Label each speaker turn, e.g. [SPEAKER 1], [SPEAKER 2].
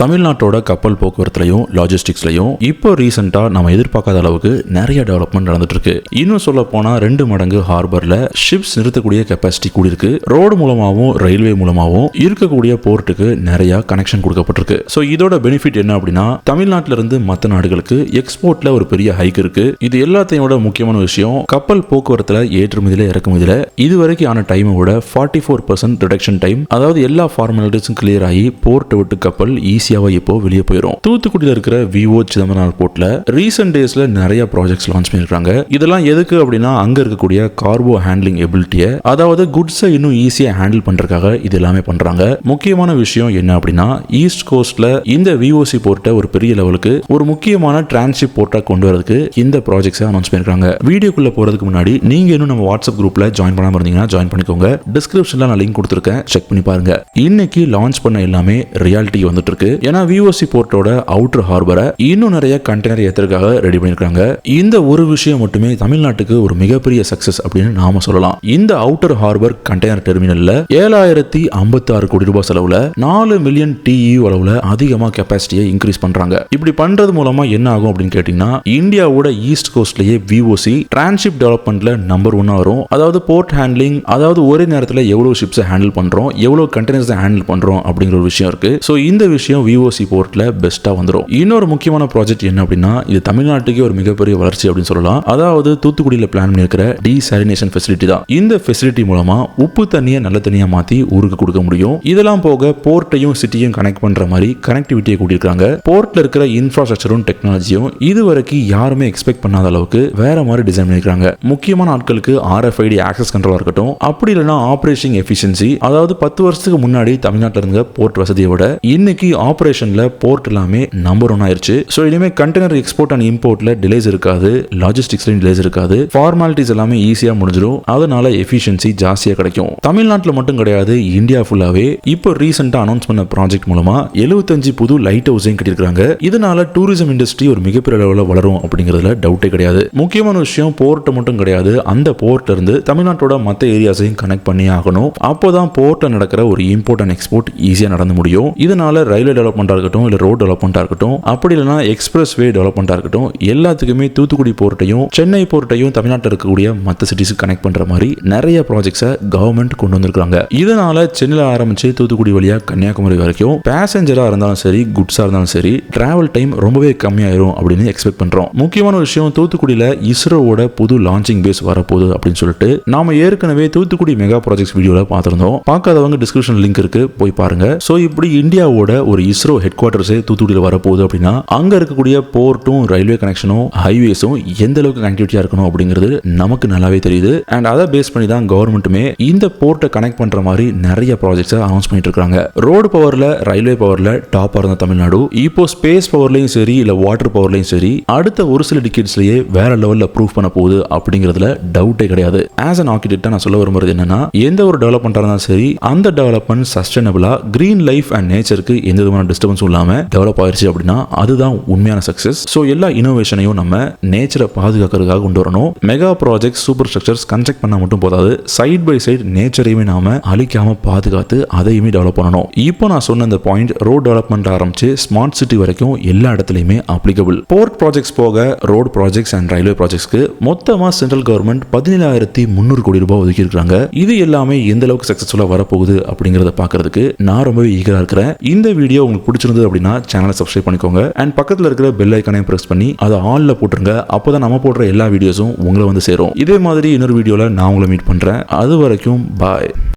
[SPEAKER 1] தமிழ்நாட்டோட கப்பல் போக்குவரத்துலையும் லாஜிஸ்டிக்ஸ்லையும் இப்போ ரீசெண்டா நம்ம எதிர்பார்க்காத அளவுக்கு நிறைய டெவலப்மெண்ட் நடந்துட்டு இருக்கு. இன்னும் சொல்ல போனா 2 மடங்கு ஹார்பர்ல ஷிப்ஸ் நிறுத்தக்கூடிய கெப்பாசிட்டி கூடியிருக்கு. ரோடு மூலமாகவும் ரயில்வே மூலமாகவும் இருக்கக்கூடிய போர்ட்டுக்கு நிறைய கனெக்ஷன் கொடுக்கப்பட்டிருக்கு. ஸோ இதோட பெனிஃபிட் என்ன அப்படின்னா தமிழ்நாட்டில இருந்து மற்ற நாடுகளுக்கு எக்ஸ்போர்ட்ல ஒரு பெரிய ஹைக் இருக்கு. இது எல்லாத்தையோட முக்கியமான விஷயம் கப்பல் போக்குவரத்துல ஏற்றுமதியில இறக்குமதியில இதுவரைக்கும் ஆன டைமை விட 44% ரிடக்ஷன் டைம், அதாவது எல்லா ஃபார்மாலிட்டிஸும் கிளியர் ஆகி போர்ட்டை விட்டு கப்பல் ஈஸியாவா இப்போ வெளியே போயிடும். தூத்துக்குடியில் இருக்கிற விஓ சிதம்பரம் போர்ட்ல ரீசெண்ட் டேஸ்ல நிறைய ப்ராஜெக்ட்ஸ் லான்ச் பண்ணிருக்காங்க. இதெல்லாம் எதுக்கு அப்படின்னா அங்க இருக்கக்கூடிய கார்கோ ஹேண்ட்லிங் எபிலிட்டியை, அதாவது குட்ஸை இன்னும் ஈஸியா ஹேண்டில் பண்றதுக்காக இது எல்லாமே பண்றாங்க. முக்கியமான விஷயம் என்ன அப்படின்னா ஈஸ்ட் கோஸ்ட்ல இந்த விஓசி போர்ட்டை ஒரு பெரிய லெவலுக்கு ஒரு முக்கியமான டிரான்ஸ்ஷிப் போர்ட்டா கொண்டு வரதுக்கு இந்த ப்ராஜெக்ட்ஸை அனௌன்ஸ் பண்ணிருக்காங்க. வீடியோக்குள்ள போறதுக்கு முன்னாடி நீங்க இன்னும் நம்ம வாட்ஸ்அப் குரூப்ல ஜாயின் பண்ணாம இருந்தீங்கன்னா ஜாயின் பண்ணிக்கோங்க. டிஸ்கிரிப்ஷன்ல நான் லிங்க் கொடுத்துருக்கேன், செக் பண்ணி பாருங்க. இன்னைக்கு லான்ச் பண்ண எல்லாமே ரியாலிட்டி வந்துட்டு இருக்கு. ஏன்னா விஓசி போர்ட்டோட அவுட்டர் ஹார்பரை இன்னும் நிறைய கண்டெய்னர் ஏத்துறதுக்காக ரெடி பண்ணிருக்காங்க. இந்த ஒரு விஷயம் மட்டுமே தமிழ்நாட்டுக்கு ஒரு மிகப்பெரிய சக்சஸ் அப்படின்னு நாம சொல்லலாம். இந்த அவுட்டர் ஹார்பர் கண்டெய்னர் டெர்மினல்ல 7056 கோடி ரூபாய் செலவுல 4 மில்லியன் TEU அளவுல அதிகமா கெப்பாசிட்டியை இன்க்ரீஸ் பண்றாங்க. இப்படி பண்றது மூலமா என்ன ஆகும் அப்படின்னு கேட்டீங்கன்னா இந்தியாவோட ஈஸ்ட் கோஸ்ட்லயே விஓசி டிரான்ஸ்ஷிப் டெவலப்மெண்ட்ல நம்பர் 1 வரும். அதாவது போர்ட் ஹேண்ட்லிங், அதாவது ஒரே நேரத்தில் எவ்வளவு ஷிப்ஸை ஹேண்டில் பண்றோம், எவ்வளவு கண்டெய்னர்ஸை ஹேண்டில் பண்றோம் அப்படிங்கிற ஒரு விஷயம் இருக்கு. ஸோ இந்த விஷயம் விஓசி போர்ட்ல பெஸ்டா வந்துடும். இன்னொரு முக்கியமான ப்ராஜெக்ட் என்ன அப்படின்னா இது தமிழ்நாட்டுக்கே ஒரு மிகப்பெரிய வளர்ச்சி அப்படின்னு சொல்லலாம். அதாவது தூத்துக்குடியில் பிளான் பண்ணிருக்கிற டீசாலினேஷன் ஃபெசிலிட்டி தான். இந்த ஃபெசிலிட்டி மூலமா உப்பு தண்ணியை நல்ல தண்ணியா மாத்தி ஊருக்கு கொடுக்க முடியும். இதெல்லாம் போக போர்ட்டையும் சிட்டியும் கனெக்ட் பண்ற மாதிரி கனெக்டிவிட்டியை கூட்டியிருக்காங்க. போர்ட்ல இருக்கிற இன்ஃப்ராஸ்ட்ரக்சரும் டெக்னாலஜியும் இதுவரைக்கும் யாருமே எக்ஸ்பெக்ட் பண்ணாத அளவுக்கு வேற மாதிரி டிசைன் பண்ணிருக்காங்க. முக்கியமான ஆட்களுக்கு RFID ஆக்சஸ் கண்ட்ரோலா இருக்கட்டும், அப்படி இல்லைன்னா ஆபரேஷன் எஃபிஷியன்சி, அதாவது 10 வருஷத்துக்கு முன்னாடி தமிழ்நாட்டில் இருந்த போர்ட் வசதியை விட இன்னைக்கு ஆபரேஷன்ல போர்ட் எல்லாமே நம்பர் 1 ஆயிருச்சு. ஸோ இனிமே கண்டெய்னர் எக்ஸ்போர்ட் அண்ட் இம்போர்ட்ல டிலேஸ் இருக்காது, லாஜிஸ்டிக்ஸ்ல டிலேஸ் இருக்காது, ஃபார்மாலிட்டிஸ் எல்லாமே ஈஸியா முடிஞ்சிடும். அதனால எஃபிஷியன்சி ஜாஸ்தியா கிடைக்கும். தமிழ்நாட்டில் மட்டும் கிடையாது, இந்தியா ஃபுல்லாவே இப்போ ரீசெண்டா அனௌன்ஸ் பண்ண ப்ராஜெக்ட் மூலமா 75 புது லைட் ஹவுஸையும் கட்டியிருக்காங்க. இதனால டூரிசம் இண்டஸ்ட்ரி ஒரு மிகப்பெரிய அளவில் வளரும் அப்படிங்கிறதுல டவுட்டே கிடையாது. முக்கியமான விஷயம் போர்ட் மட்டும் கிடையாது, அந்த போர்ட்ல இருந்து தமிழ்நாட்டோட மற்ற ஏரியாஸையும் கனெக்ட் பண்ணி ஆகணும். அப்போதான் போர்ட்ல நடக்கிற ஒரு இம்போர்ட் அண்ட் எக்ஸ்போர்ட் ஈஸியா நடந்து முடியும். இதனால ரயில்வே டெவலப்மெண்டா இருக்கட்டும், இல்ல ரோட் டெவலப்மெண்டா இருக்கட்டும், அப்படி இல்லைனா எக்ஸ்பிரஸ் வே டெவலப்மெண்டா இருக்கட்டும், எல்லாத்துக்குமே தூத்துக்குடி போர்ட்டையும் சென்னை போர்ட்டையும் தமிழ்நாட்டில் இருக்கக்கூடிய மற்ற சிட்டிஸ் கனெக்ட் பண்ற மாதிரி நிறைய ப்ராஜெக்ட்ஸை கவர்மெண்ட் கொண்டு வந்திருக்காங்க. இதனால சென்னையில் ஆரம்பிச்சு தூத்துக்குடி வழியா கன்னியாகுமரி வரைக்கும் பேசஞ்சரா இருந்தாலும் சரி, குட்ஸா இருந்தாலும் சரி, டிராவல் டைம் ரொம்பவே கம்மியாயிரும் அப்படின்னு எக்ஸ்பெக்ட் பண்றோம். முக்கியமான விஷயம் தூத்துக்குடியில இஸ்ரோவோட புது லான்ச்சிங் பேஸ் வரப்போகுது அப்படின்னு சொல்லிட்டு நாம ஏற்கனவே தூத்துக்குடி மெகா ப்ராஜெக்ட்ஸ் வீடியோல பார்த்திருந்தோம். பார்க்காதவங்க டிஸ்கிரிப்ஷன் லிங்க் இருக்கு, போய் பாருங்க. சோ இப்படி இந்தியாவோட ஒரு இஸ்ரோ ஹெட் குவார்டர்ஸே தூத்துக்குடியில் வரப்போகுது அப்படின்னா அங்க இருக்கக்கூடிய போர்ட்டும் ரயில்வே கனெக்ஷனும் ஹைவேஸும் எந்த அளவுக்கு கனெக்டிவிட்டியா இருக்கணும் அப்படிங்கிறது நமக்கு நல்லாவே தெரியுது. அண்ட் அதை பேஸ் பண்ணி தான் கவர்மெண்ட்டுமே இந்த போர்ட்டை கனெக்ட் பண்ற மாதிரி நிறைய ப்ராஜெக்ட்ஸை அனௌன்ஸ் பண்ணிட்டு இருக்காங்க. ரோடு பவர்ல, ரயில்வே பவர்ல டாப்பா இருந்த தமிழ்நாடு இப்போ ஸ்பேஸ் பவர்லையும் சரி, இல்ல வாட்டர் பவர்லையும் சரி, அடுத்த ஒரு சில டிகேட்ஸ்லயே வேற லெவல்ல ப்ரூவ் பண்ண போகுது அப்படிங்கிறதுல டவுட்டே கிடையாது. ஆஸ் அன் ஆர்கிடெக்டா நான் சொல்ல விரும்புறது என்னன்னா எந்த ஒரு டெவலப்மெண்டா இருந்தாலும் சரி, அந்த டெவலப்மெண்ட் சஸ்டைனபிளா கிரீன் லைஃப் அண்ட் நேச்சருக்கு எந்த விதமான டிஸ்டர்பன்ஸும் இல்லாம டெவலப் ஆயிருச்சு அப்படின்னா அதுதான் உண்மையான சக்சஸ். ஸோ எல்லா இனோவேஷனையும் நம்ம நேச்சரை பாதுகாக்கிறதுக்காக கொண்டு வரணும். Mega project super structures construct பண்ணா மட்டும் போதாது, சைட் பை சைட் நேச்சரையுமே நாம அழிக்காம பாதுகாத்து அதையுமே டெவலப் பண்ணணும். இப்போ நான் சொன்ன இந்த பாயிண்ட் ரோட் டெவலப்மெண்ட் ஆரம்பிச்சு ஸ்மார்ட் சிட்டி வரைக்கும் எல்லா இடத்துலையுமே அப்ளிகபிள். போர்ட் ப்ராஜெக்ட்ஸ் போக ரோட் ப்ராஜெக்ட்ஸ் அண்ட் ரயில்வே ப்ராஜெக்ட்ஸ்க்கு மொத்தமா சென்ட்ரல் கவர்மெண்ட் 17,300 கோடி ரூபாய் ஒதுக்கி இருக்காங்க. இது எல்லாமே எந்த அளவுக்கு சக்சஸ்ஃபுல்லா வரப்போகுது அப்படிங்கறத பாக்குறதுக்கு நான் ரொம்பவே ஈகரா இருக்கிறேன். இந்த வீடியோ உங்களுக்கு பிடிச்சிருந்தது அப்படின்னா சேனலை சப்ஸ்கிரைப் பண்ணிக்கோங்க. அண்ட் பக்கத்துல இருக்கிற பெல் ஐக்கானையும் பிரஸ் பண்ணி அதை ஆல்ல போட்டுருங்க. அப்போதான் நம்ம போடுற எல்லா வீடியோஸும் உங்களை வந்து சேரும். இதே மாதிரி இன்னொரு வீடியோல நான் உங்களை மீட் பண்றேன். அது வரைக்கும் பாய்.